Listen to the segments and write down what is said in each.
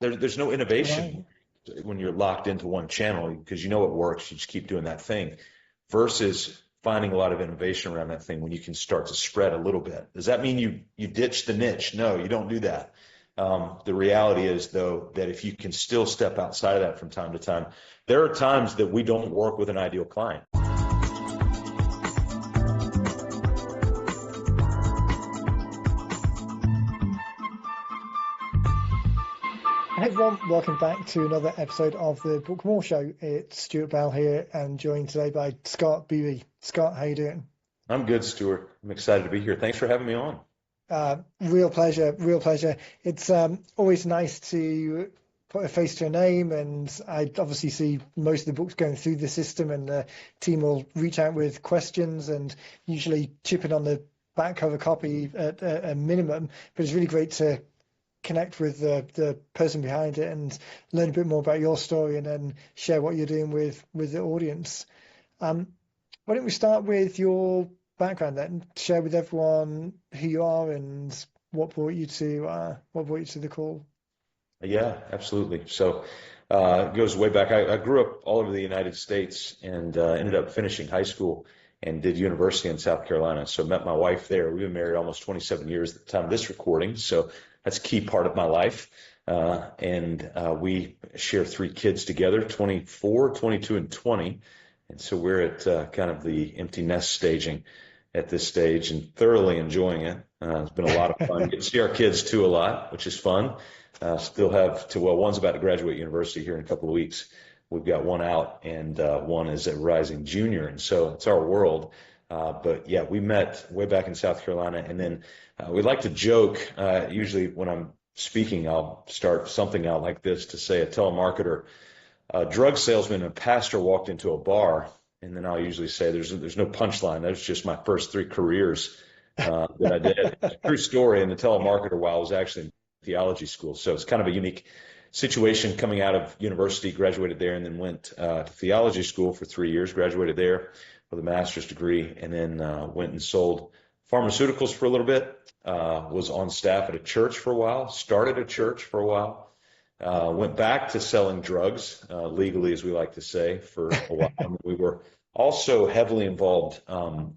there's no innovation Right. when you're locked into one channel because you know it works. You just keep doing that thing versus finding a lot of innovation around that thing when you can start to spread a little bit. Does that mean you ditch the niche? No, you don't do that. The reality is, though, that if you can still step outside of that from time to time, there are times that we don't work with an ideal client. Hey everyone, welcome back to another episode of the Book More Show. It's Stuart Bell here and joined today by Scott Beebe. Scott, how you doing? I'm good, Stuart. I'm excited to be here. Thanks for having me on. Real pleasure, real pleasure. It's always nice to put a face to a name, and I obviously see most of the books going through the system, and the team will reach out with questions and usually chip in on the back cover copy at a minimum. But it's really great to connect with the person behind it and learn a bit more about your story and then share what you're doing with the audience. Why don't we start with your background then? Share with everyone who you are and what brought you to the call. Yeah, absolutely. So it goes way back. I grew up all over the United States and ended up finishing high school and did university in South Carolina. So met my wife there. We've been married almost 27 years at the time of this recording. So that's a key part of my life. And we share 3 kids together, 24, 22, and 20. And so we're at kind of the empty nest staging at this stage and thoroughly enjoying it. It's been a lot of fun. Get to see our kids too a lot, which is fun. Still have to, well, one's about to graduate university here in a couple of weeks. We've got one out and one is a rising junior. And so it's our world. But yeah, we met way back in South Carolina. And then we like to joke, usually when I'm speaking, I'll start something out like this to say a telemarketer, a drug salesman, and a pastor walked into a bar. And then I'll usually say there's no punchline. That was just my first 3 careers that I did. It's a true story. And the telemarketer while I was actually in theology school. So it's kind of a unique situation coming out of university, graduated there, and then went to theology school for 3 years, graduated there with a master's degree, and then went and sold pharmaceuticals for a little bit, was on staff at a church for a while, started a church for a while, went back to selling drugs, legally, as we like to say, for a while. We were also heavily involved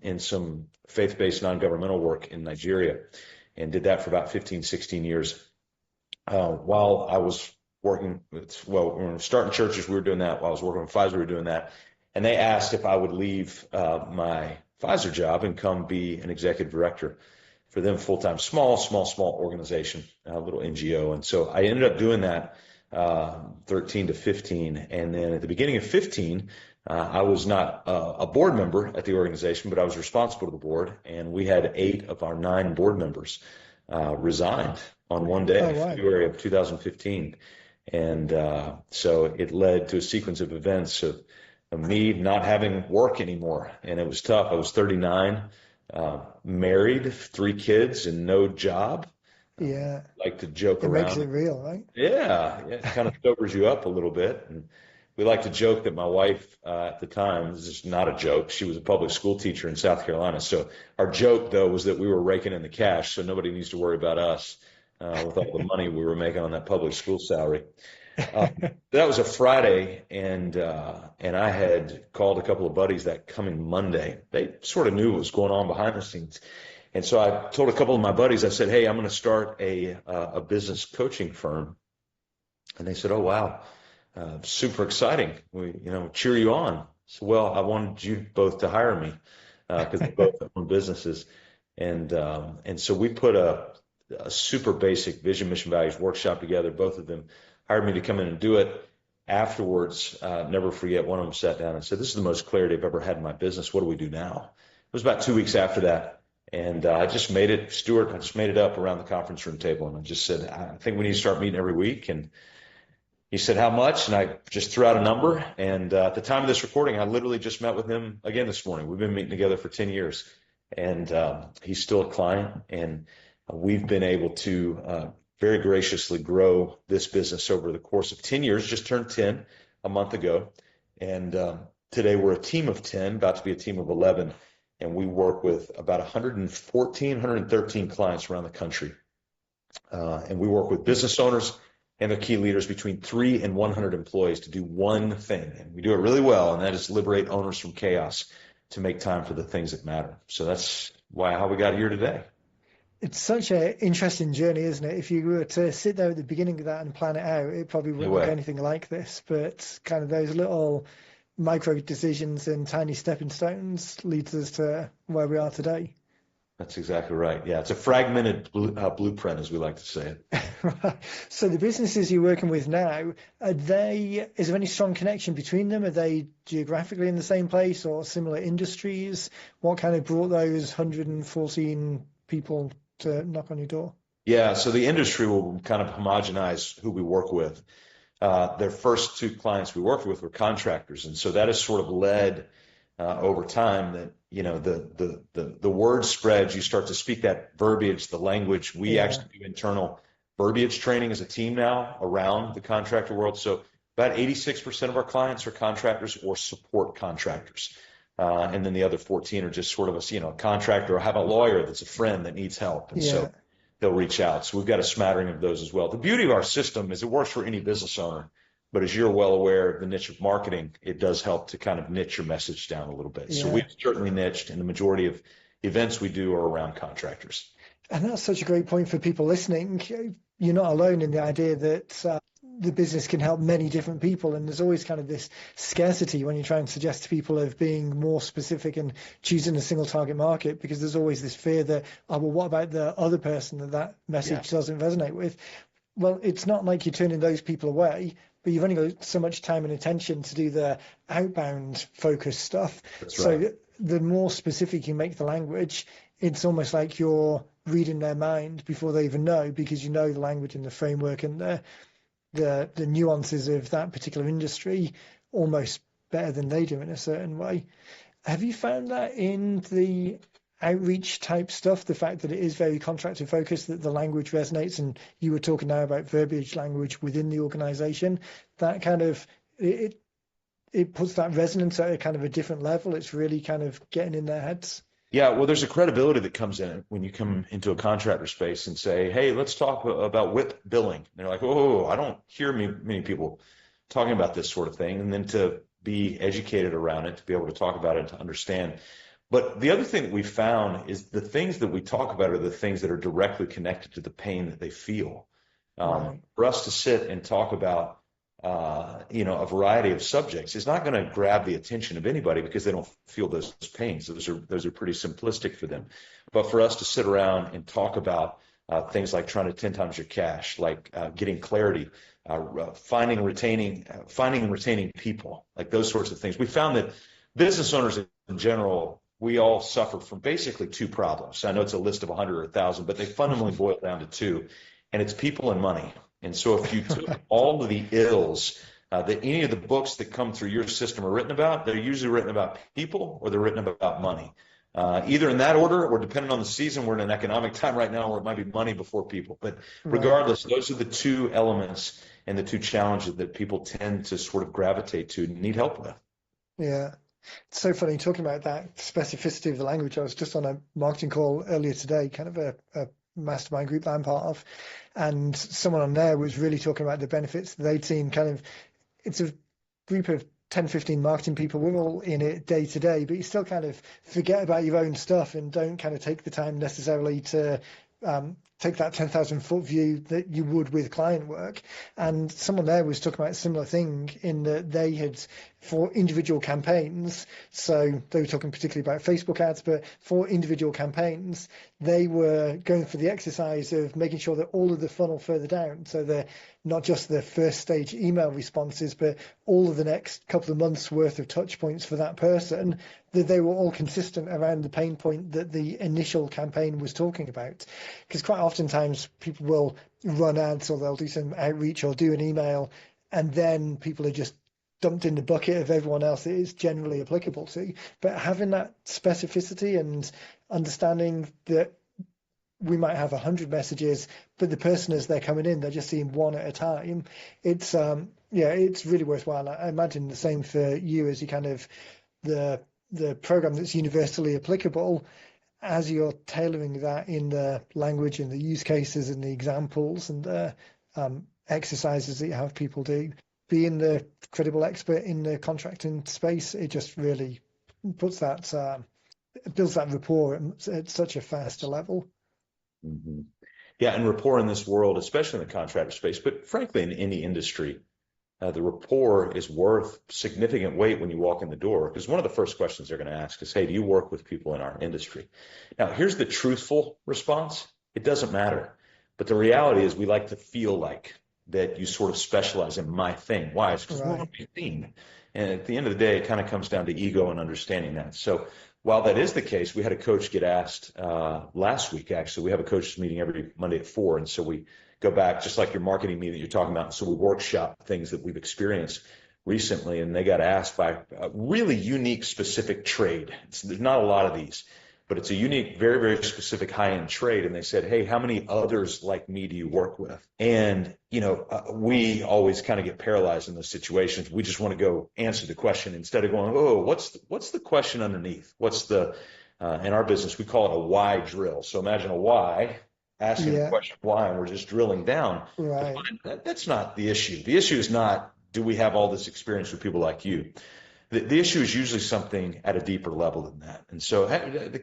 in some faith-based non-governmental work in Nigeria and did that for about 15, 16 years. While I was working with, well, when we were starting churches, we were doing that. While I was working with Pfizer, we were doing that. And they asked if I would leave my Pfizer job and come be an executive director for them full-time, small organization, a little NGO. And so I ended up doing that 13 to 15. And then at the beginning of 15, I was not a board member at the organization, but I was responsible to the board. And we had 8 of our 9 board members resigned on one day, February of 2015. And so it led to a sequence of events of me not having work anymore. And it was tough. I was 39, married, 3 kids, and no job. Yeah. Like to joke it around. Makes it real, right? Yeah, it kind of sobers you up a little bit. And we like to joke that my wife at the time, this is not a joke, she was a public school teacher in South Carolina. So our joke, though, was that we were raking in the cash, so nobody needs to worry about us with all the money we were making on that public school salary. That was a Friday, and I had called a couple of buddies that coming Monday. They sort of knew what was going on behind the scenes. And so I told a couple of my buddies, I said, hey, I'm going to start a business coaching firm. And they said, oh, wow, super exciting. We, cheer you on. So, well, I wanted you both to hire me because they both own businesses. And so we put a super basic vision, mission, values workshop together. Both of them hired me to come in and do it. Afterwards, never forget, one of them sat down and said, this is the most clarity I've ever had in my business. What do we do now? It was about 2 weeks after that. And I just made it, Stuart, I just made it up around the conference room table. And I just said, I think we need to start meeting every week. And he said, how much? And I just threw out a number. And at the time of this recording, I literally just met with him again this morning. We've been meeting together for 10 years. And he's still a client. And we've been able to very graciously grow this business over the course of 10 years, just turned 10 a month ago. And today we're a team of 10, about to be a team of 11. And we work with about 114, 113 clients around the country. And we work with business owners, and their key leaders between 3 and 100 employees to do one thing. And we do it really well, and that is liberate owners from chaos to make time for the things that matter. So that's how we got here today. It's such an interesting journey, isn't it? If you were to sit there at the beginning of that and plan it out, it probably No wouldn't look way. anything like this. But kind of those little micro decisions and tiny stepping stones leads us to where we are today. That's exactly right. Yeah, it's a fragmented blueprint, as we like to say it. Right. So the businesses you're working with now, is there any strong connection between them? Are they geographically in the same place or similar industries? What kind of brought those 114 people to knock on your door? Yeah, so the industry will kind of homogenize who we work with. Their first 2 clients we worked with were contractors, and so that has sort of led over time that the word spreads. You start to speak that verbiage, the language. We actually do internal verbiage training as a team now around the contractor world. So about 86% of our clients are contractors or support contractors. And then the other 14 are just sort of a contractor or have a lawyer that's a friend that needs help. And so they'll reach out. So we've got a smattering of those as well. The beauty of our system is it works for any business owner. But as you're well aware of the niche of marketing, it does help to kind of niche your message down a little bit. So we've certainly niched, and the majority of events we do are around contractors. And that's such a great point for people listening. You're not alone in the idea that the business can help many different people. And there's always kind of this scarcity when you try and suggest to people of being more specific and choosing a single target market, because there's always this fear that, oh, well, what about the other person that message doesn't resonate with? Well, it's not like you're turning those people away, but you've only got so much time and attention to do the outbound focused stuff. That's right. So the more specific you make the language, it's almost like you're reading their mind before they even know, because you know the language and the framework and the nuances of that particular industry almost better than they do in a certain way. Have you found that in the outreach type stuff, the fact that it is very contractor focused, that the language resonates, and you were talking now about verbiage language within the organization, that kind of it puts that resonance at a kind of a different level? It's really kind of getting in their heads. Yeah, well, there's a credibility that comes in when you come into a contractor space and say, hey, let's talk about WIP billing. And they're like, oh, I don't hear many people talking about this sort of thing. And then to be educated around it, to be able to talk about it, to understand. But the other thing that we found is the things that we talk about are the things that are directly connected to the pain that they feel. For us to sit and talk about, a variety of subjects is not going to grab the attention of anybody because they don't feel those pains. Those are pretty simplistic for them. But for us to sit around and talk about things like trying to 10 times your cash, like getting clarity, finding and retaining people, like those sorts of things. We found that business owners in general, we all suffer from basically 2 problems. I know it's a list of 100 or 1,000, but they fundamentally boil down to 2, and it's people and money. And so if you took all of the ills that any of the books that come through your system are written about, they're usually written about people or they're written about money. Either in that order or depending on the season. We're in an economic time right now where it might be money before people. But regardless, those are the 2 elements and the 2 challenges that people tend to sort of gravitate to and need help with. Yeah. It's so funny talking about that specificity of the language. I was just on a marketing call earlier today, kind of a mastermind group that I'm part of, and someone on there was really talking about the benefits they'd seen. Kind of, it's a group of 10, 15 marketing people. We're all in it day to day, but you still kind of forget about your own stuff and don't kind of take the time necessarily to take that 10,000 foot view that you would with client work. And someone there was talking about a similar thing in that they had, for individual campaigns, so they were talking particularly about Facebook ads, but for individual campaigns, they were going for the exercise of making sure that all of the funnel further down, so they're not just the first stage email responses, but all of the next couple of months worth of touch points for that person, that they were all consistent around the pain point that the initial campaign was talking about. Because quite oftentimes people will run ads or they'll do some outreach or do an email, and then people are just dumped in the bucket of everyone else it is generally applicable to. But having that specificity and understanding that we might have 100 messages, but the person as they're coming in, they're just seeing one at a time. It's it's really worthwhile. I imagine the same for you as you kind of the program that's universally applicable, as you're tailoring that in the language and the use cases and the examples and the exercises that you have people do. Being the credible expert in the contracting space, it just really puts that builds that rapport at such a faster level. Hmm. Yeah, and rapport in this world, especially in the contractor space, but frankly in any industry, the rapport is worth significant weight when you walk in the door. Because one of the first questions they're going to ask is, hey, do you work with people in our industry? Now, here's the truthful response. It doesn't matter. But the reality is we like to feel like that you sort of specialize in my thing. Why? It's because we Right. want to be seen. And at the end of the day, it kind of comes down to ego and understanding that. So while that is the case, we had a coach get asked last week, actually. We have a coaches meeting every Monday at 4. And so we go back, just like your marketing meeting that you're talking about. So we workshop things that we've experienced recently, and they got asked by a really unique, specific trade. There's not a lot of these, but it's a unique, very, very specific high-end trade. And they said, hey, how many others like me do you work with? And, we always kind of get paralyzed in those situations. We just want to go answer the question instead of going, oh, what's the question underneath? What's the, in our business, we call it a why drill. So imagine a why, asking the Yeah. question why, and we're just drilling down to Right. find that. That's not the issue. The issue is not, do we have all this experience with people like you? The issue is usually something at a deeper level than that. And so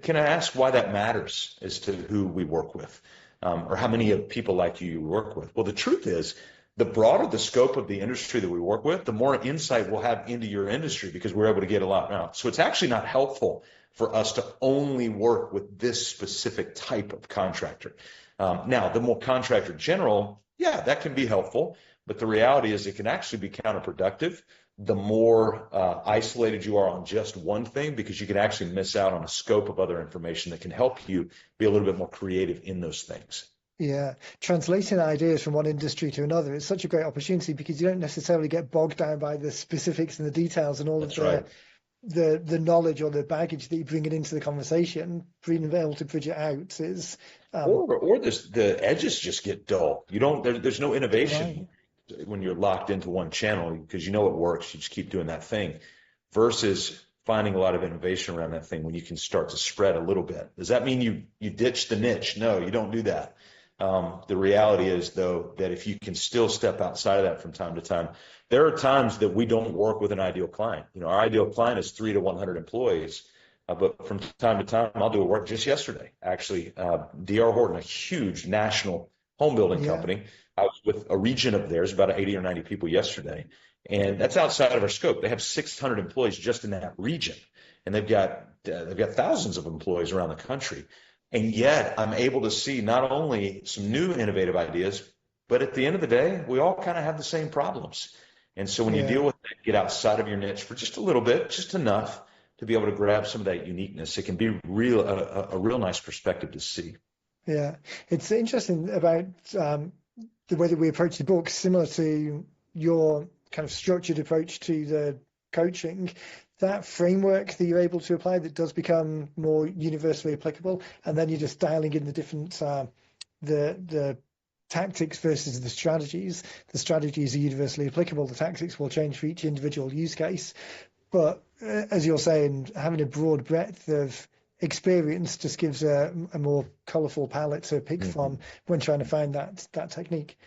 can I ask why that matters as to who we work with, or how many of people like you work with? Well, the truth is, the broader the scope of the industry that we work with, the more insight we'll have into your industry because we're able to get a lot out. So it's actually not helpful for us to only work with this specific type of contractor. Now, the more contractor general, yeah, that can be helpful. But the reality is it can actually be counterproductive the more isolated you are on just one thing, because you can actually miss out on a scope of other information that can help you be a little bit more creative in those things. Yeah, translating ideas from one industry to another is such a great opportunity because you don't necessarily get bogged down by the specifics and the details and all of That's right. the knowledge or the baggage that you bring it into the conversation. Being able to bridge it out is Or the edges just get dull. You don't there's no innovation right. when you're locked into one channel because you know it works. You just keep doing that thing versus finding a lot of innovation around that thing when you can start to spread a little bit. Does that mean you ditch the niche? No, you don't do that. The reality is, though, that if you can still step outside of that from time to time, there are times that we don't work with an ideal client. Our ideal client is 3 to 100 employees. But from time to time, I'll do a work. Just yesterday, actually, D.R. Horton, a huge national home building Yeah, company. I was with a region of theirs, about 80 or 90 people yesterday. And that's outside of our scope. They have 600 employees just in that region. And they've got thousands of employees around the country. And yet I'm able to see not only some new innovative ideas, but at the end of the day, we all kind of have the same problems. And so when you yeah. deal with that, get outside of your niche for just a little bit, just enough to be able to grab some of that uniqueness, it can be a real nice perspective to see. Yeah, it's interesting about the way that we approach the book, similar to your kind of structured approach to the coaching. That framework that you're able to apply that does become more universally applicable, and then you're just dialing in the different the tactics versus the strategies. The strategies are universally applicable. The tactics will change for each individual use case. But as you're saying, having a broad breadth of experience just gives a more colourful palette to pick Mhm. from when trying to find that technique.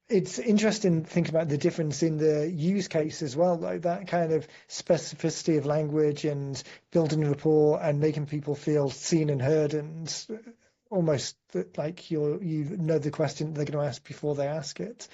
It's interesting thinking about the difference in the use case as well, though, that kind of specificity of language and building rapport and making people feel seen and heard and almost like you know the question they're going to ask before they ask it.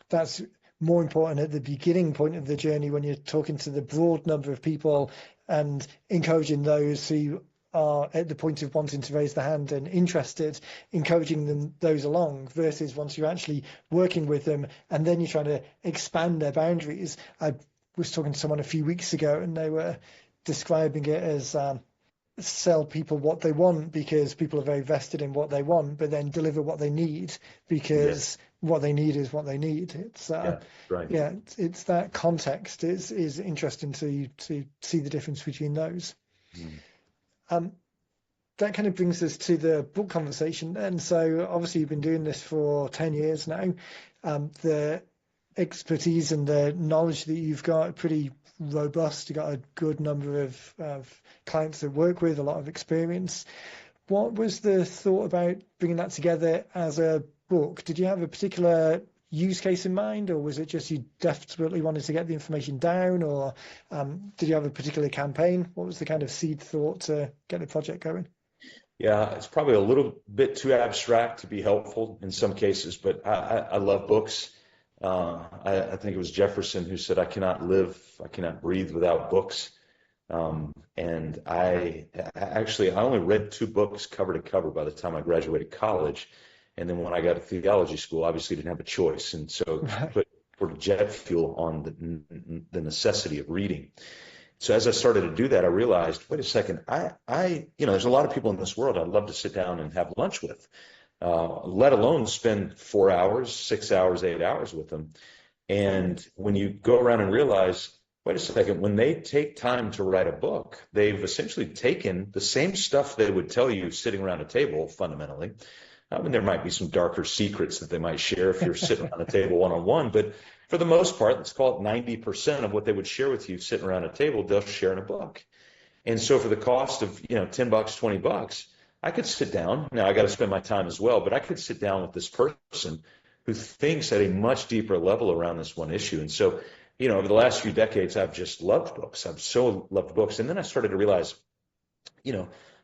That's more important at the beginning point of the journey when you're talking to the broad number of people and encouraging those who are at the point of wanting to raise the hand and interested, encouraging those along, versus once you're actually working with them and then you're trying to expand their boundaries. I was talking to someone a few weeks ago and they were describing it as sell people what they want because people are very vested in what they want, but then deliver what they need Yeah, because what they need is what they need. It's yeah, right. yeah, it's that context is interesting to see the difference between those. Mm. Um, that kind of brings us to the book conversation. And so obviously you've been doing this for 10 years now. The expertise and the knowledge that you've got are pretty robust. You've got a good number of clients to work with, a lot of experience. What was the thought about bringing that together as a book? Did you have a particular use case in mind, or was it just you desperately wanted to get the information down, or did you have a particular campaign? What was the kind of seed thought to get the project going? Yeah, it's probably a little bit too abstract to be helpful in some cases, but I love books. I think it was Jefferson who said, I cannot breathe without books. And I only read 2 books cover to cover by the time I graduated college. And then when I got to theology school, obviously didn't have a choice. And so Right. put jet fuel on the necessity of reading. So as I started to do that, I realized, wait a second, there's a lot of people in this world I'd love to sit down and have lunch with, let alone spend 4 hours, 6 hours, 8 hours with them. And when you go around and realize, wait a second, when they take time to write a book, they've essentially taken the same stuff they would tell you sitting around a table, fundamentally. I mean, there might be some darker secrets that they might share if you're sitting around a table one-on-one, but for the most part, let's call it 90% of what they would share with you sitting around a table, they'll share in a book. And so for the cost of, $10, $20, I could sit down. Now I got to spend my time as well, but I could sit down with this person who thinks at a much deeper level around this one issue. And so, over the last few decades, I've just loved books. I've so loved books. And then I started to realize,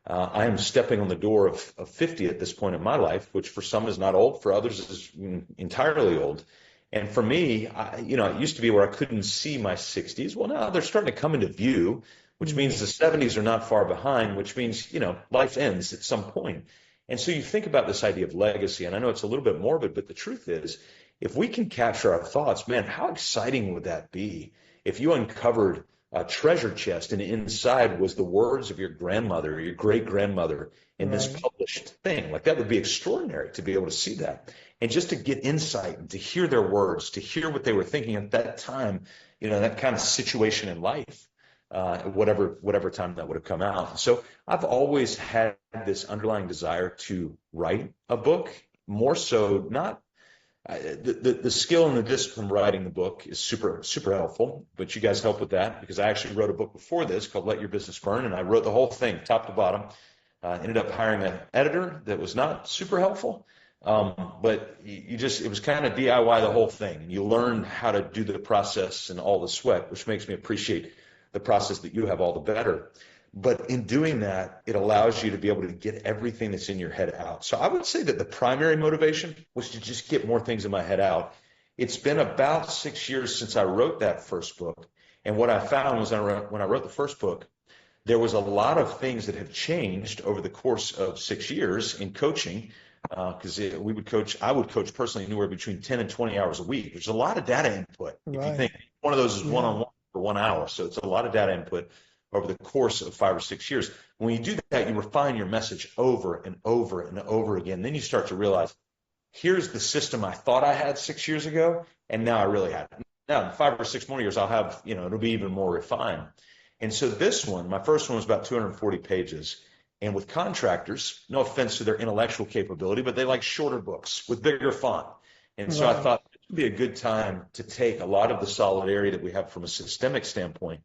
I am stepping on the door of 50 at this point in my life, which for some is not old, for others is entirely old. And for me, it used to be where I couldn't see my 60s. Well, now they're starting to come into view, which means the 70s are not far behind, which means, life ends at some point. And so you think about this idea of legacy, and I know it's a little bit morbid, but the truth is, if we can capture our thoughts, man, how exciting would that be if you uncovered a treasure chest and inside was the words of your grandmother or your great grandmother in this Right. published thing? Like, that would be extraordinary to be able to see that. And just to get insight and to hear their words, to hear what they were thinking at that time, that kind of situation in life, whatever time that would have come out. So I've always had this underlying desire to write a book, more so not the skill and the discipline of writing the book is super, super helpful, but you guys help with that because I actually wrote a book before this called Let Your Business Burn, and I wrote the whole thing top to bottom. Ended up hiring an editor that was not super helpful, but it was kind of DIY the whole thing, and you learn how to do the process and all the sweat, which makes me appreciate the process that you have all the better. But in doing that, it allows you to be able to get everything that's in your head out. So I would say that the primary motivation was to just get more things in my head out. It's been about 6 years since I wrote that first book. And what I found was when I wrote the first book, there was a lot of things that have changed over the course of 6 years in coaching. Because I would coach personally anywhere between 10 and 20 hours a week. There's a lot of data input. If you Right. think one of those is one-on-one for 1 hour. So it's a lot of data input over the course of 5 or 6 years. When you do that, you refine your message over and over and over again. Then you start to realize, here's the system I thought I had 6 years ago, and now I really have it. Now, in 5 or 6 more years, I'll have, it'll be even more refined. And so this one, my first one was about 240 pages. And with contractors, no offense to their intellectual capability, but they like shorter books with bigger font. And so I thought it would be a good time to take a lot of the solidarity that we have from a systemic standpoint,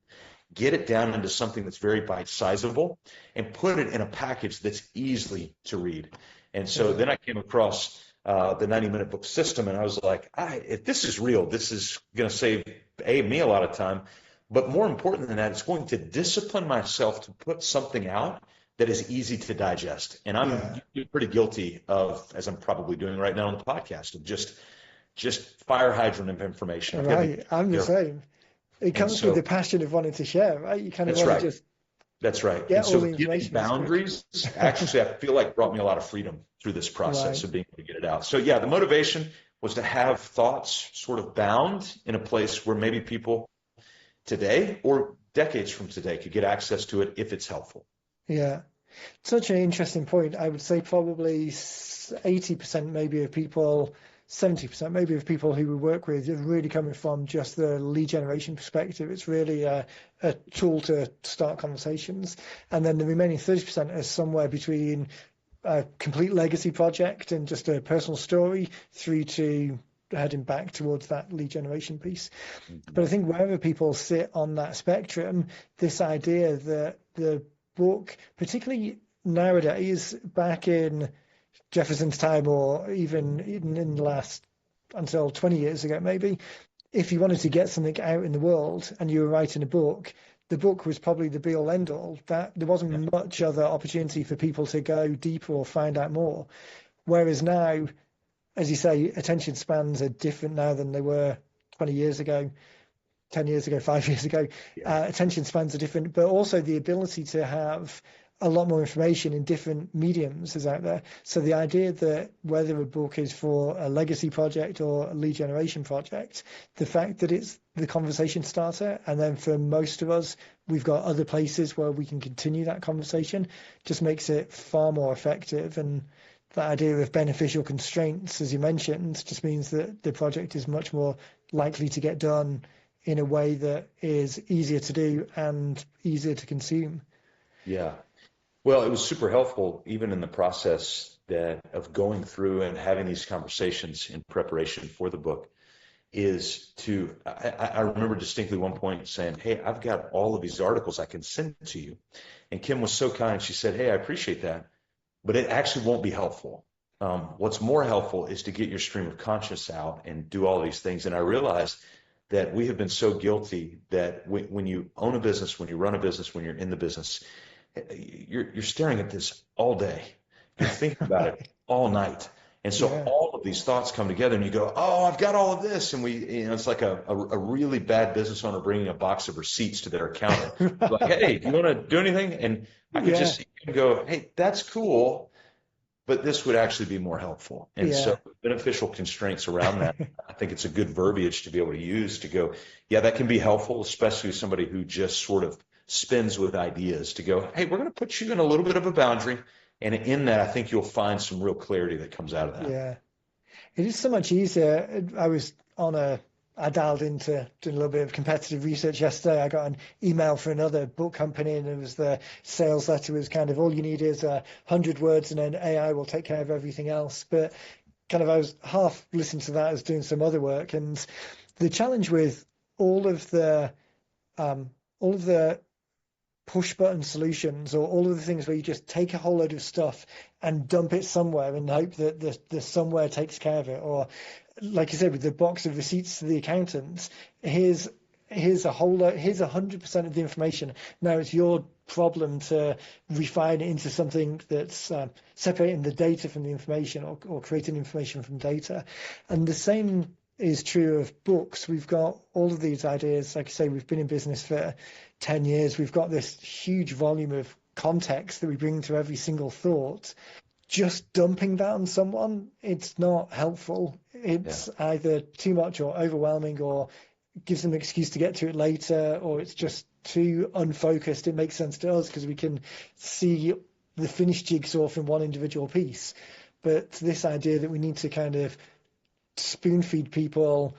get it down into something that's very bite-sizable, and put it in a package that's easily to read. And so then I came across the 90-minute book system, and I was like, if this is real, this is going to save me a lot of time. But more important than that, it's going to discipline myself to put something out that is easy to digest. And I'm pretty guilty of, as I'm probably doing right now on the podcast, of just fire hydrant of information. Right. I'm the same. It comes with the passion of wanting to share, right? You kind of want to just That's right. get And all so the giving information. boundaries actually, I feel like brought me a lot of freedom through this process of being able to get it out. So yeah, the motivation was to have thoughts sort of bound in a place where maybe people today or decades from today could get access to it if it's helpful. Yeah. Such an interesting point. I would say probably 80% maybe of people, 70% maybe of people who we work with are really coming from just the lead generation perspective. It's really a tool to start conversations. And then the remaining 30% is somewhere between a complete legacy project and just a personal story through to heading back towards that lead generation piece. But I think wherever people sit on that spectrum, this idea that the book, particularly nowadays, back in Jefferson's time or even in the last until 20 years ago, maybe, if you wanted to get something out in the world and you were writing a book, the book was probably the be all end all. That there Yeah. wasn't much other opportunity for people to go deeper or find out more. Whereas now, as you say, attention spans are different now than they were 20 years ago, 10 years ago, 5 years ago. Yeah. Attention spans are different, but also the ability to have a lot more information in different mediums is out there. So the idea that whether a book is for a legacy project or a lead generation project, the fact that it's the conversation starter, and then for most of us, we've got other places where we can continue that conversation, just makes it far more effective. And that idea of beneficial constraints, as you mentioned, just means that the project is much more likely to get done in a way that is easier to do and easier to consume. Yeah. Well, it was super helpful even in the process that of going through and having these conversations in preparation for the book is I remember distinctly one point saying, "Hey, I've got all of these articles I can send to you." And Kim was so kind. She said, "Hey, I appreciate that, but it actually won't be helpful. What's more helpful is to get your stream of conscious out and do all these things." And I realized that we have been so guilty that when you own a business, when you run a business, when you're in the business, you're staring at this all day. You're thinking about it all night. And so Yeah. all of these thoughts come together and you go, "Oh, I've got all of this." And it's like a really bad business owner bringing a box of receipts to their accountant. Like, "Hey, do you want to do anything?" And I could Yeah. just see him go, "Hey, that's cool, but this would actually be more helpful." And Yeah. so beneficial constraints around that, I think it's a good verbiage to be able to use to go, yeah, that can be helpful, especially somebody who just sort of spins with ideas to go, "Hey, we're going to put you in a little bit of a boundary." And in that, I think you'll find some real clarity that comes out of that. Yeah. It is so much easier. I dialed into doing a little bit of competitive research yesterday. I got an email for another book company, and it was the sales letter was kind of all you need is 100 words, and then AI will take care of everything else. But kind of I was half listening to that as doing some other work, and the challenge with all of the all of the push button solutions or all of the things where you just take a whole load of stuff and dump it somewhere and hope that the somewhere takes care of it, or like you said with the box of receipts to the accountants, here's a whole lot, here's 100% of the information. Now it's your problem to refine it into something that's separating the data from the information, or creating information from data. And the same is true of books. We've got all of these ideas. Like I say, we've been in business for 10 years. We've got this huge volume of context that we bring to every single thought. Just dumping that on someone, it's not helpful. Yeah. It's either too much or overwhelming, or gives them an excuse to get to it later, or it's just too unfocused. It makes sense to us because we can see the finished jigsaw from one individual piece. But this idea that we need to kind of spoon feed people,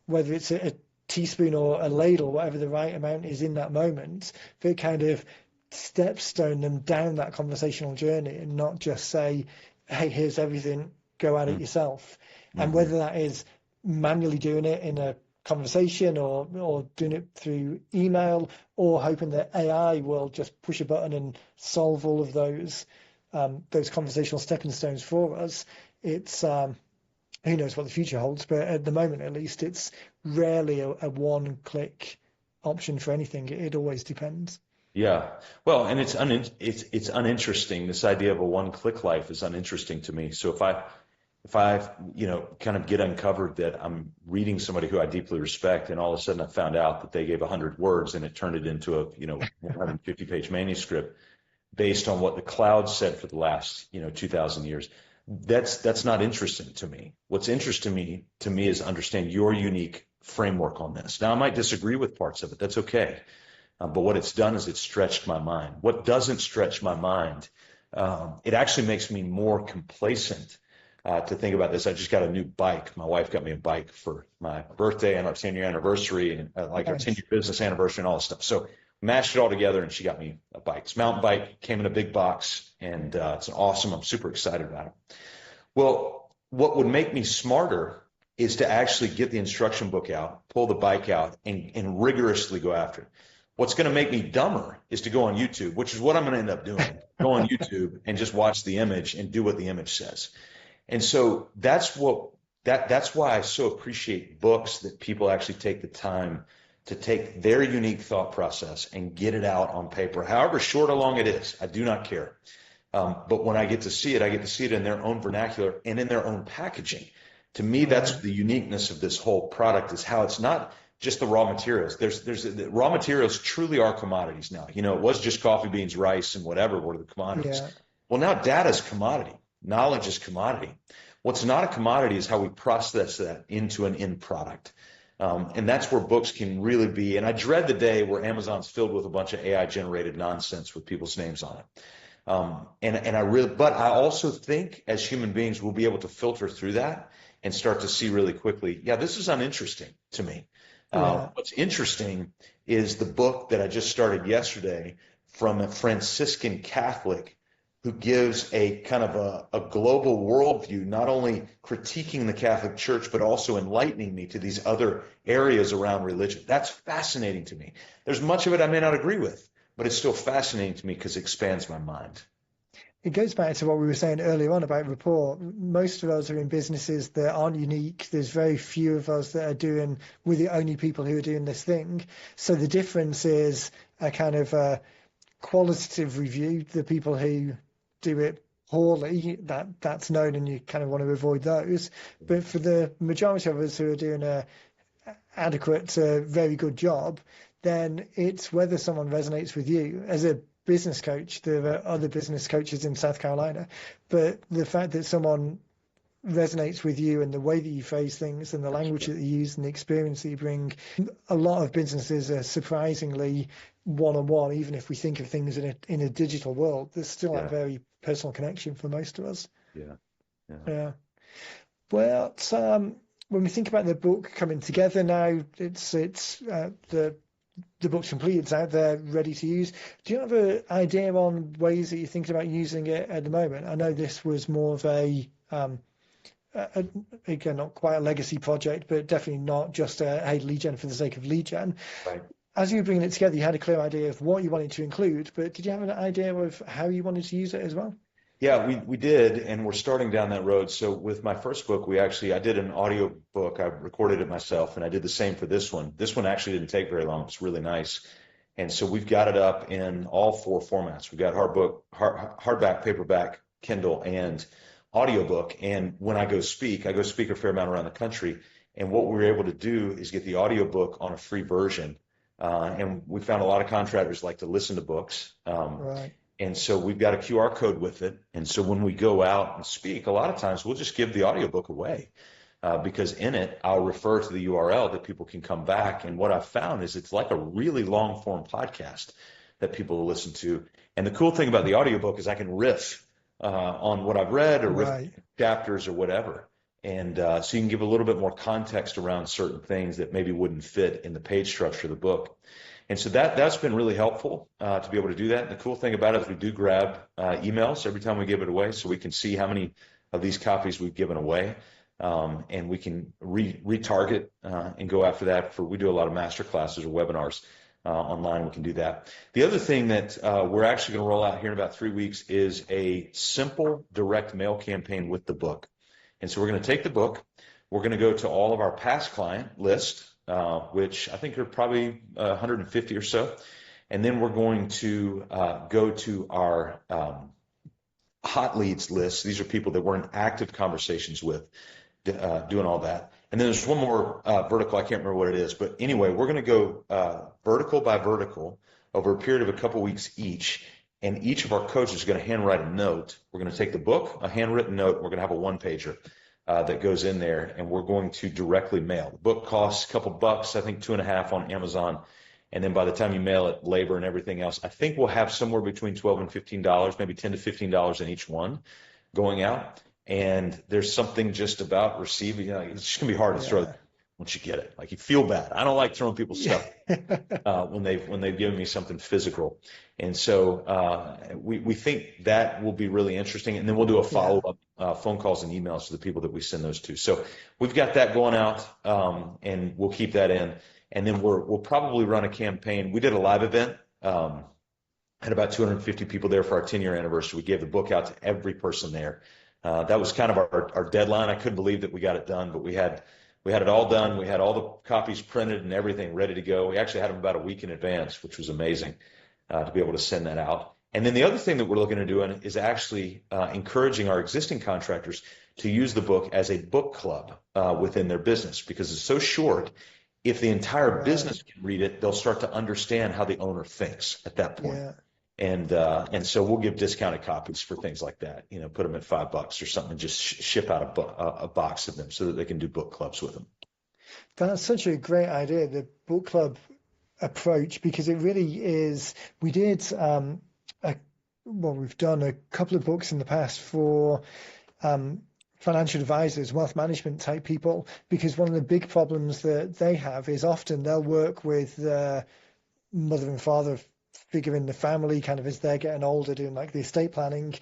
whether it's a teaspoon or a ladle, whatever the right amount is in that moment, but kind of stepstone them down that conversational journey and not just say, "Hey, here's everything, go at it yourself." And Mm-hmm. whether that is manually doing it in a conversation, or doing it through email, or hoping that AI will just push a button and solve all of those conversational stepping stones for us, it's who knows what the future holds, but at the moment, at least, it's rarely a one-click option for anything. It always depends. Yeah. Well, and it's uninteresting. This idea of a one-click life is uninteresting to me. So if I kind of get uncovered that I'm reading somebody who I deeply respect, and all of a sudden I found out that they gave 100 words and it turned it into a 150-page manuscript based on what the cloud said for the last 2,000 years, that's not interesting to me. What's interesting to me is understand your unique framework on this. Now, I might disagree with parts of it. That's okay. But what it's done is it's stretched my mind. What doesn't stretch my mind, it actually makes me more complacent to think about this. I just got a new bike. My wife got me a bike for my birthday and our 10-year anniversary, and like our Nice. 10-year business anniversary and all this stuff. So mashed it all together, and she got me a bike. It's a mountain bike, came in a big box, and it's awesome. I'm super excited about it. Well, what would make me smarter is to actually get the instruction book out, pull the bike out, and rigorously go after it. What's going to make me dumber is to go on YouTube, which is what I'm going to end up doing. Go on YouTube and just watch the image and do what the image says. And so that's what that's why I so appreciate books that people actually take the time to take their unique thought process and get it out on paper, however short or long it is. I do not care. But when I get to see it, I get to see it in their own vernacular and in their own packaging. To me, that's Right. the uniqueness of this whole product, is how it's not just the raw materials. The raw materials truly are commodities now. You know, it was just coffee beans, rice, and whatever were the commodities. Yeah. Well, now data is commodity. Knowledge is commodity. What's not a commodity is how we process that into an end product. And that's where books can really be. And I dread the day where Amazon's filled with a bunch of AI generated nonsense with people's names on it. But I also think as human beings, we'll be able to filter through that and start to see really quickly, yeah, this is uninteresting to me. Yeah. What's interesting is the book that I just started yesterday from a Franciscan Catholic who gives a kind of a global worldview, not only critiquing the Catholic Church, but also enlightening me to these other areas around religion. That's fascinating to me. There's much of it I may not agree with, but it's still fascinating to me because it expands my mind. It goes back to what we were saying earlier on about rapport. Most of us are in businesses that aren't unique. There's very few of us that are doing, we're the only people who are doing this thing. So the difference is a kind of a qualitative review. The people who do it poorly, that's known, and you kind of want to avoid those. But for the majority of us who are doing a adequate, very good job, then it's whether someone resonates with you. As a business coach, there are other business coaches in South Carolina, but the fact that someone resonates with you and the way that you phrase things and the language that you use and the experience that you bring, a lot of businesses are surprisingly one-on-one. Even if we think of things in a digital world, there's still that Yeah, very personal connection for most of us. yeah, yeah. Yeah. Well, when we think about the book coming together now, the book's complete, it's out there, ready to use. Do you have an idea on ways that you're thinking about using it at the moment? I know this was more of again, not quite a legacy project, but definitely not just hey, lead gen for the sake of lead gen. Right. As you were bringing it together, you had a clear idea of what you wanted to include, but did you have an idea of how you wanted to use it as well? Yeah, we did, and we're starting down that road. So with my first book, I did an audio book. I recorded it myself, and I did the same for this one. This one actually didn't take very long. It's really nice. And so we've got it up in all four formats. We've got hardback, paperback, Kindle, and audiobook. And when I go speak a fair amount around the country. And what we were able to do is get the audiobook on a free version. And we found a lot of contractors like to listen to books. Right. And so we've got a QR code with it. And so when we go out and speak, a lot of times we'll just give the audiobook away because in it, I'll refer to the URL that people can come back. And what I've found is it's like a really long form podcast that people will listen to. And the cool thing about the audiobook is I can riff on what I've read or riff Right. chapters or whatever. And so you can give a little bit more context around certain things that maybe wouldn't fit in the page structure of the book. And so that's been really helpful to be able to do that. And the cool thing about it is we do grab emails every time we give it away, so we can see how many of these copies we've given away, and we can retarget and go after that. We do a lot of master classes or webinars online. We can do that. The other thing that we're actually going to roll out here in about 3 weeks is a simple direct mail campaign with the book. And so we're going to take the book. We're going to go to all of our past client list, which I think are probably 150 or so. And then we're going to go to our hot leads list. These are people that we're in active conversations with, doing all that. And then there's one more vertical. I can't remember what it is. But anyway, we're going to go vertical by vertical over a period of a couple weeks each. And each of our coaches is going to handwrite a note. We're going to take the book, a handwritten note. We're going to have a one-pager that goes in there, and we're going to directly mail. The book costs a couple bucks, I think $2.50 on Amazon. And then by the time you mail it, labor and everything else, I think we'll have somewhere between $12 and $15, maybe $10 to $15 in each one going out. And there's something just about receiving, it's just going to be hard to throw once you get it. Like, you feel bad. I don't like throwing people's stuff when they've given me something physical. And so we think that will be really interesting. And then we'll do a follow-up phone calls and emails to the people that we send those to. So we've got that going out, and we'll keep that in. And then we'll probably run a campaign. We did a live event, had about 250 people there for our 10-year anniversary. We gave the book out to every person there. That was kind of our deadline. I couldn't believe that we got it done, but we had it all done. We had all the copies printed and everything ready to go. We actually had them about a week in advance, which was amazing to be able to send that out. And then the other thing that we're looking to do is actually encouraging our existing contractors to use the book as a book club within their business, because it's so short. If the entire business can read it, they'll start to understand how the owner thinks at that point. Yeah. And so we'll give discounted copies for things like that. Put them at $5 or something, and just ship out a box of them so that they can do book clubs with them. That's such a great idea, the book club approach, because it really is. We did, we've done a couple of books in the past for financial advisors, wealth management type people, because one of the big problems that they have is often they'll work with the mother and father figure in the family kind of as they're getting older, doing like the estate planning.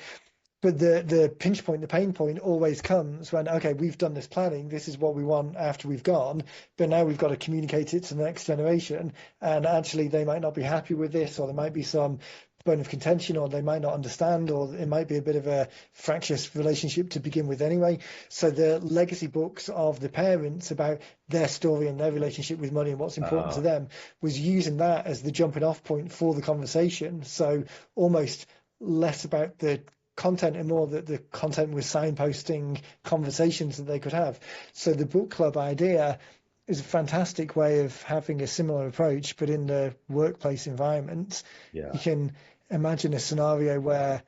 But the pinch point, the pain point always comes when, okay, we've done this planning, this is what we want after we've gone, but now we've got to communicate it to the next generation. And actually they might not be happy with this, or there might be some bone of contention, or they might not understand, or it might be a bit of a fractious relationship to begin with anyway. So the legacy books of the parents about their story and their relationship with money and what's important to them was using that as the jumping off point for the conversation. So almost less about the content and more that the content was signposting conversations that they could have. So the book club idea is a fantastic way of having a similar approach, but in the workplace environment. Yeah. You can imagine a scenario where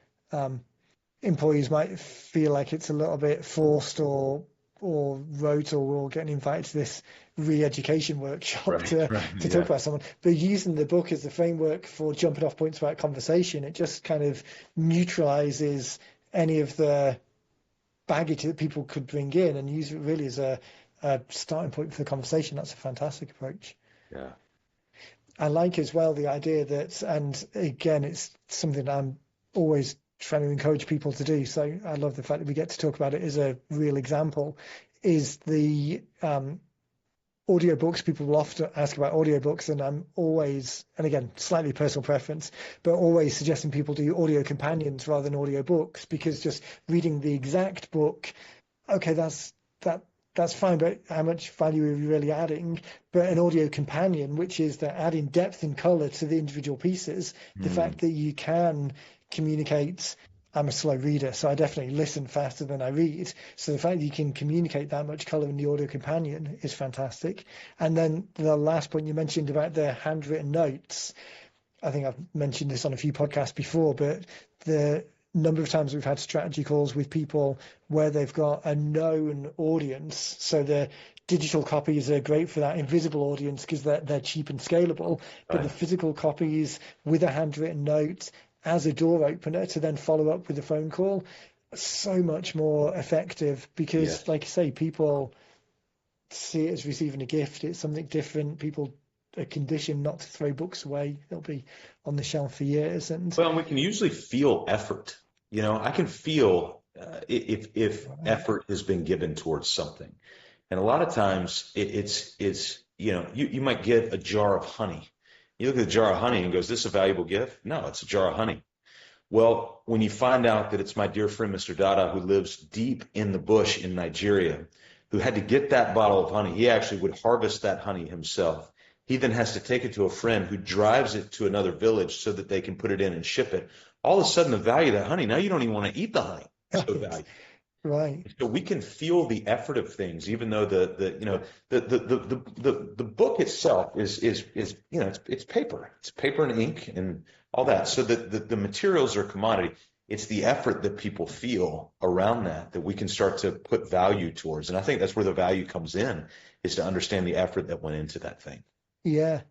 employees might feel like it's a little bit forced or rote, or we're all getting invited to this re-education workshop to talk about someone. But using the book as the framework for jumping off points about conversation, it just kind of neutralizes any of the baggage that people could bring in and use it really as a starting point for the conversation. That's a fantastic approach. Yeah. I like as well the idea that, and again, it's something I'm always trying to encourage people to do. So I love the fact that we get to talk about it as a real example, is the audiobooks. People will often ask about audiobooks, and I'm always, and again, slightly personal preference, but always suggesting people do audio companions rather than audiobooks, because just reading the exact book, okay, that's fine, but how much value are you really adding? But an audio companion, which is that adding depth and color to the individual pieces, the fact that you can communicate. I'm a slow reader, so I definitely listen faster than I read. So the fact that you can communicate that much color in the audio companion is fantastic. And then the last point you mentioned about the handwritten notes, I think I've mentioned this on a few podcasts before, but the number of times we've had strategy calls with people where they've got a known audience. So the digital copies are great for that invisible audience because they're cheap and scalable. But the physical copies with a handwritten note as a door opener to then follow up with a phone call, so much more effective, because like I say, people see it as receiving a gift. It's something different. People are conditioned not to throw books away. They'll be on the shelf for years. And we can usually feel effort. I can feel if effort has been given towards something. And a lot of times it's you might get a jar of honey. You look at the jar of honey and goes, this is a valuable gift? No, it's a jar of honey. Well, when you find out that it's my dear friend, Mr. Dada, who lives deep in the bush in Nigeria, who had to get that bottle of honey, he actually would harvest that honey himself. He then has to take it to a friend who drives it to another village so that they can put it in and ship it. All of a sudden, the value of that honey, now you don't even want to eat the honey. It's so valuable. Right. So we can feel the effort of things, even though the book itself is it's paper. It's paper and ink and all that. So the materials are commodity. It's the effort that people feel around that we can start to put value towards. And I think that's where the value comes in, is to understand the effort that went into that thing. Yeah.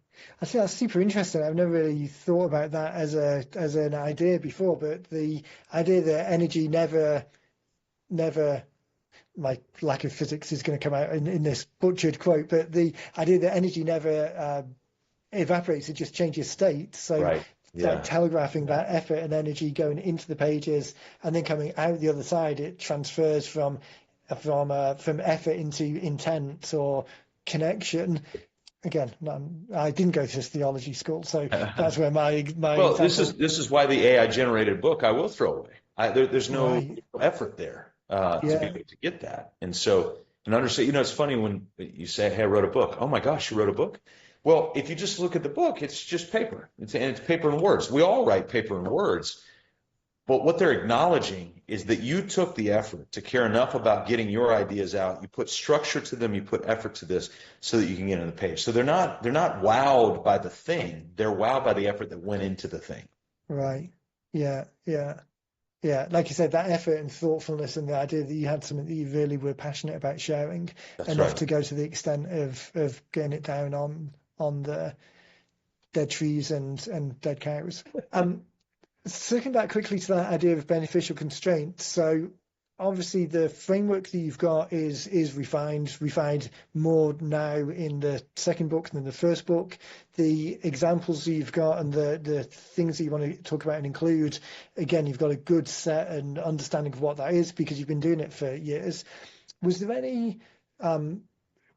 I think that's super interesting. I've never really thought about that as an idea before, but the idea that energy never, my lack of physics is going to come out in this butchered quote, but the idea that energy never evaporates, it just changes state. So like telegraphing that effort and energy going into the pages and then coming out the other side, it transfers from effort into intent or connection. Again, I didn't go to theology school, so that's where my well, example... this is why the AI generated book I will throw away. There's no effort there. to be Yeah. able to get that. And so, and understand, it's funny when you say, hey, I wrote a book. Oh my gosh, you wrote a book? Well, if you just look at the book, it's just paper. It's paper and words. We all write paper and words. But what they're acknowledging is that you took the effort to care enough about getting your ideas out. You put structure to them. You put effort to this so that you can get on the page. So they're not wowed by the thing. They're wowed by the effort that went into the thing. Right. Yeah. Yeah. Yeah, like you said, that effort and thoughtfulness and the idea that you had something that you really were passionate about sharing That's enough right. to go to the extent of getting it down on the dead trees and dead cows. Circling back quickly to that idea of beneficial constraints. So obviously the framework that you've got is refined more now in the second book than the first book. The examples that you've got and the things that you want to talk about and include, again, you've got a good set and understanding of what that is because you've been doing it for years. Was there any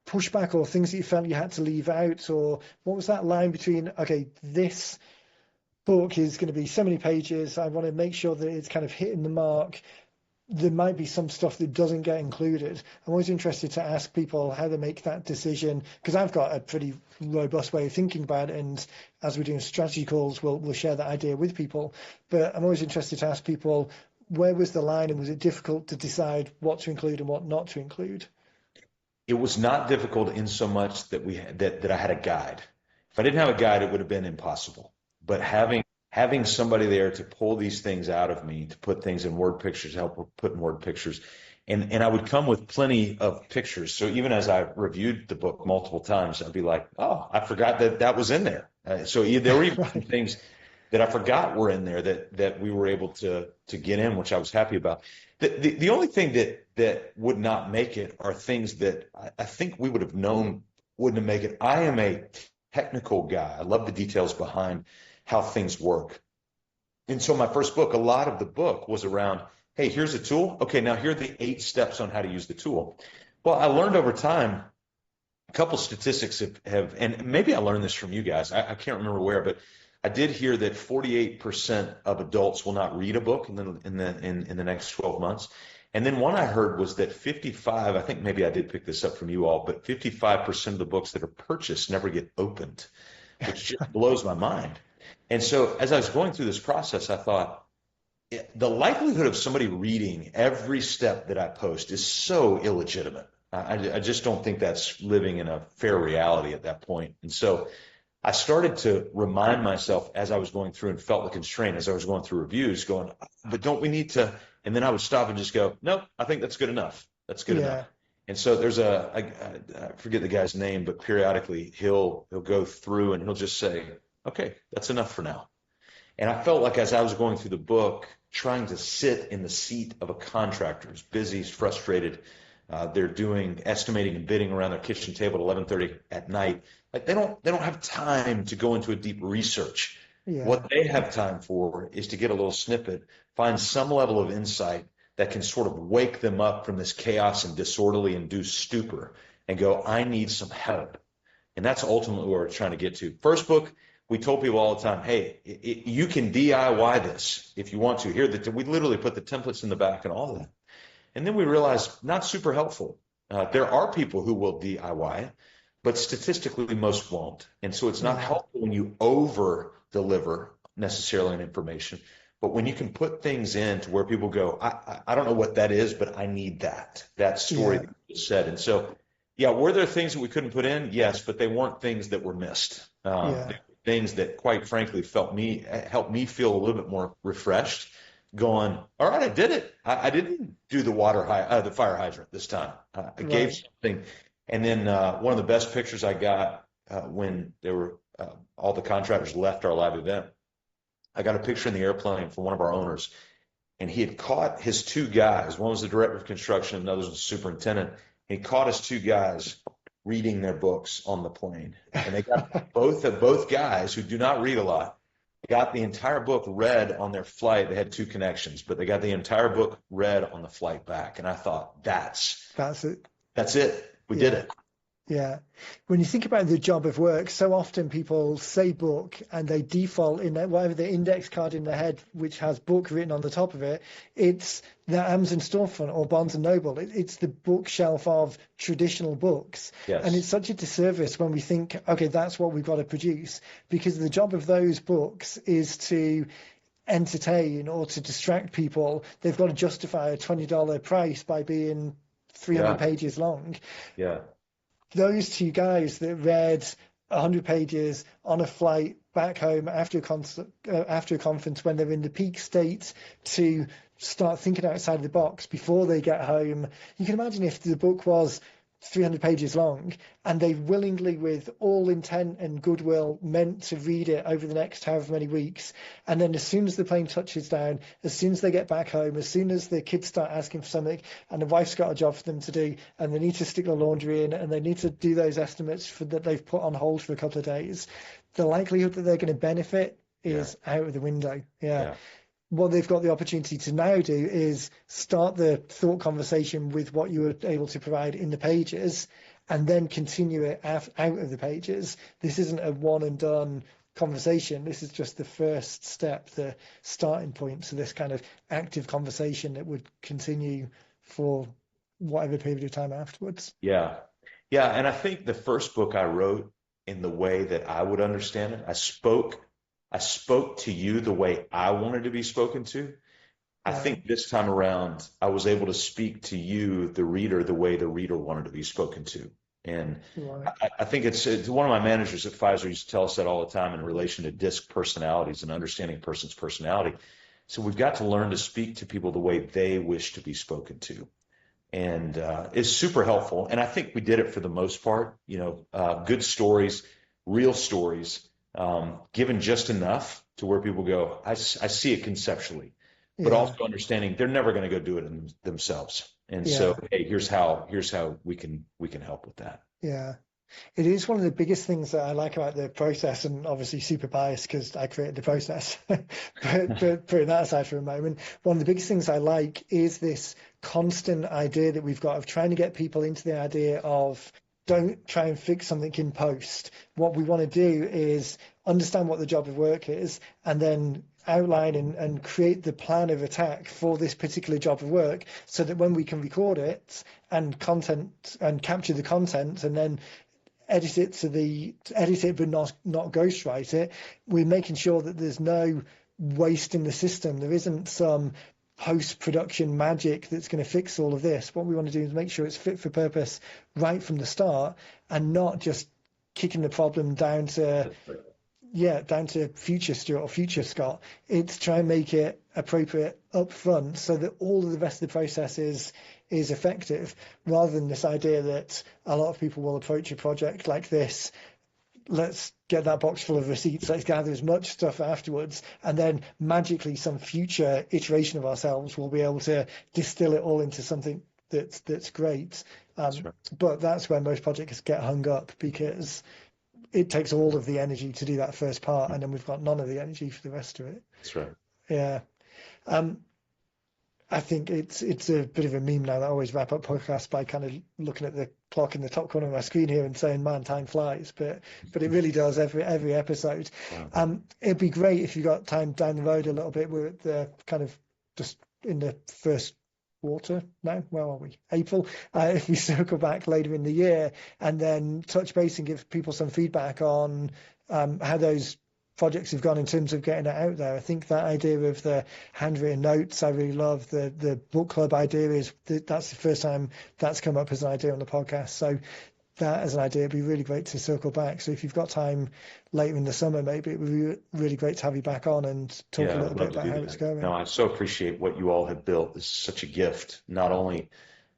pushback or things that you felt you had to leave out, or what was that line between, okay, this book is going to be so many pages, I want to make sure that it's kind of hitting the mark, there might be some stuff that doesn't get included? I'm always interested to ask people how they make that decision, because I've got a pretty robust way of thinking about it, and as we're doing strategy calls, we'll share that idea with people. But I'm always interested to ask people, where was the line, and was it difficult to decide what to include and what not to include? It was not difficult in so much that that I had a guide. If I didn't have a guide, it would have been impossible. But having somebody there to pull these things out of me, to put things in word pictures, help put in word pictures, and I would come with plenty of pictures. So even as I reviewed the book multiple times, I'd be like, oh, I forgot that was in there. There were even some Right. things that I forgot were in there that we were able to get in, which I was happy about. The only thing that would not make it are things that I think we would have known wouldn't have made it. I am a technical guy. I love the details behind how things work. And so my first book, a lot of the book was around, hey, here's a tool. Okay, now here are the 8 steps on how to use the tool. Well, I learned over time, a couple statistics and maybe I learned this from you guys. I can't remember where, but I did hear that 48% of adults will not read a book in the next 12 months. And then one I heard was that 55, I think maybe I did pick this up from you all, but 55% of the books that are purchased never get opened, which just blows my mind. And so as I was going through this process, I thought, the likelihood of somebody reading every step that I post is so illegitimate. I just don't think that's living in a fair reality at that point. And so I started to remind myself as I was going through and felt the constraint as I was going through reviews, going, but don't we need to? And then I would stop and just go, nope, I think that's good enough. That's good enough. Yeah. And so there's I forget the guy's name, but periodically he'll go through and he'll just say, okay, that's enough for now. And I felt like as I was going through the book, trying to sit in the seat of a contractor who's busy, he's frustrated. They're doing estimating and bidding around their kitchen table at 11:30 at night. Like they don't have time to go into a deep research. Yeah. What they have time for is to get a little snippet, find some level of insight that can sort of wake them up from this chaos and disorderly induced stupor and go, I need some help. And that's ultimately where we're trying to get to. First book, we told people all the time, hey, you can DIY this if you want to. We literally put the templates in the back and all of that. And then we realized not super helpful. There are people who will DIY, but statistically most won't. And so it's not helpful when you over deliver necessarily an information, but when you can put things in to where people go, I don't know what that is, but I need that story that you just said. And so, yeah, were there things that we couldn't put in? Yes, but they weren't things that were missed. They were things that, quite frankly, helped me feel a little bit more refreshed. Going, all right, I did it. I didn't do the fire hydrant this time. I gave something, and then one of the best pictures I got when there were all the contractors left our live event. I got a picture in the airplane from one of our owners, and he had caught his 2 guys. One was the director of construction, and the other was the superintendent. He caught his 2 guys reading their books on the plane, and they got both guys who do not read a lot. Got the entire book read on their flight. They had 2 connections, but they got the entire book read on the flight back. And I thought, that's That's it. That's it. We did it. Yeah. When you think about the job of work, so often people say book and they default in their, whatever the index card in their head, which has book written on the top of it, it's the Amazon storefront or Barnes and Noble. It's the bookshelf of traditional books. And it's Yes. such a disservice when we think, okay, that's what we've got to produce, because the job of those books is to entertain or to distract people. They've got to justify a $20 price by being 300 Yeah. pages long. Yeah. Those two guys that read 100 pages on a flight back home after after a conference when they're in the peak state to start thinking outside the box before they get home. You can imagine if the book was 300 pages long and they willingly, with all intent and goodwill, meant to read it over the next however many weeks, and then as soon as the plane touches down, as soon as they get back home, as soon as the kids start asking for something and the wife's got a job for them to do and they need to stick the laundry in and they need to do those estimates that they've put on hold for a couple of days, the likelihood that they're going to benefit Yeah. is out of the window. Yeah. Yeah. What they've got the opportunity to now do is start the thought conversation with what you were able to provide in the pages and then continue it out of the pages. This isn't a one and done conversation. This is just the first step, the starting point to this kind of active conversation that would continue for whatever period of time afterwards. Yeah. Yeah. And I think the first book I wrote in the way that I would understand it, I spoke to you the way I wanted to be spoken to. I Yeah. think this time around, I was able to speak to you, the reader, the way the reader wanted to be spoken to. And Right. I think it's one of my managers at Pfizer used to tell us that all the time in relation to disc personalities and understanding a person's personality. So we've got to learn to speak to people the way they wish to be spoken to. And it's super helpful. And I think we did it for the most part, good stories, real stories, given just enough to where people go, I see it conceptually, but Yeah. also understanding they're never going to go do it themselves. And so, Yeah. hey, here's how we can help with that. Yeah. It is one of the biggest things that I like about the process, and obviously super biased because I created the process. But putting that aside for a moment, one of the biggest things I like is this constant idea that we've got of trying to get people into the idea of don't try and fix something in post. What we want to do is understand what the job of work is and then outline and create the plan of attack for this particular job of work so that when we can record it and content and capture the content and then edit it but not ghostwrite it, we're making sure that there's no waste in the system. There isn't some post-production magic that's going to fix all of this. What we want to do is make sure it's fit for purpose right from the start and not just kicking the problem down to future Stuart or future Scott. It's try and make it appropriate up front so that all of the rest of the process is effective, rather than this idea that a lot of people will approach a project like this. Let's get that box full of receipts. Let's gather as much stuff afterwards. And then magically some future iteration of ourselves will be able to distill it all into something that's great. That's right. But that's where most projects get hung up because it takes all of the energy to do that first part. And then we've got none of the energy for the rest of it. That's right. Yeah. I think it's a bit of a meme now that I always wrap up podcasts by kind of looking at the clock in the top corner of my screen here and saying, "Man, time flies," but it really does every episode. Wow. It'd be great if you got time down the road a little bit. We're at the kind of just in the first quarter now. Where are we? April. If we circle back later in the year and then touch base and give people some feedback on how those projects have gone in terms of getting it out there. I think that idea of the handwritten notes, I really love. The book club idea that's the first time that's come up as an idea on the podcast. So that as an idea would be really great to circle back. So if you've got time later in the summer, maybe it would be really great to have you back on and talk a little bit about how it's going. No, I so appreciate what you all have built. This is such a gift, not only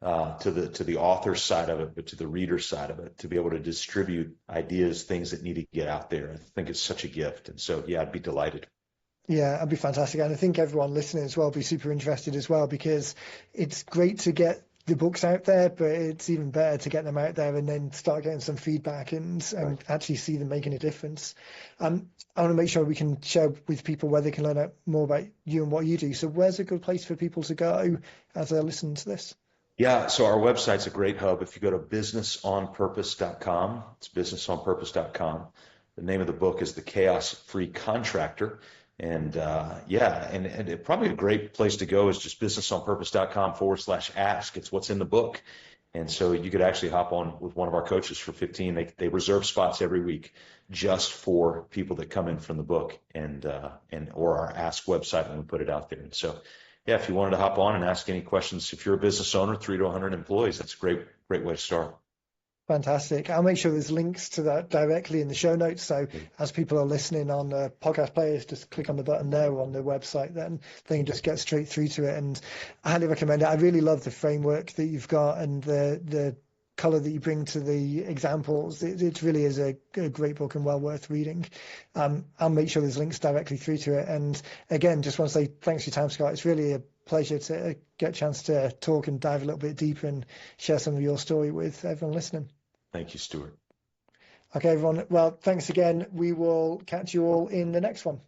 to the author side of it, but to the reader side of it, to be able to distribute ideas, things that need to get out there. I think it's such a gift. And so, yeah, I'd be delighted. Yeah, that'd be fantastic. And I think everyone listening as well will be super interested as well, because it's great to get the books out there, but it's even better to get them out there and then start getting some feedback and actually see them making a difference. I want to make sure we can share with people where they can learn out more about you and what you do. So where's a good place for people to go as they listen to this? Yeah, so our website's a great hub. If you go to businessonpurpose.com, it's businessonpurpose.com. The name of the book is The Chaos Free Contractor. And yeah, and probably a great place to go is just businessonpurpose.com/ask. It's what's in the book. And so you could actually hop on with one of our coaches for 15. They reserve spots every week just for people that come in from the book and or our Ask website when we put it out there. And so yeah, if you wanted to hop on and ask any questions, if you're a business owner, 3 to 100 employees, that's a great way to start. Fantastic. I'll make sure there's links to that directly in the show notes. So as people are listening on podcast players, just click on the button there on the website, then they can just get straight through to it. And I highly recommend it. I really love the framework that you've got and the color that you bring to the examples. It really is a great book and well worth reading. I'll make sure there's links directly through to it. And again, just want to say thanks for your time, Scott. It's really a pleasure to get a chance to talk and dive a little bit deeper and share some of your story with everyone listening. Thank you, Stuart. Okay, everyone. Well, thanks again. We will catch you all in the next one.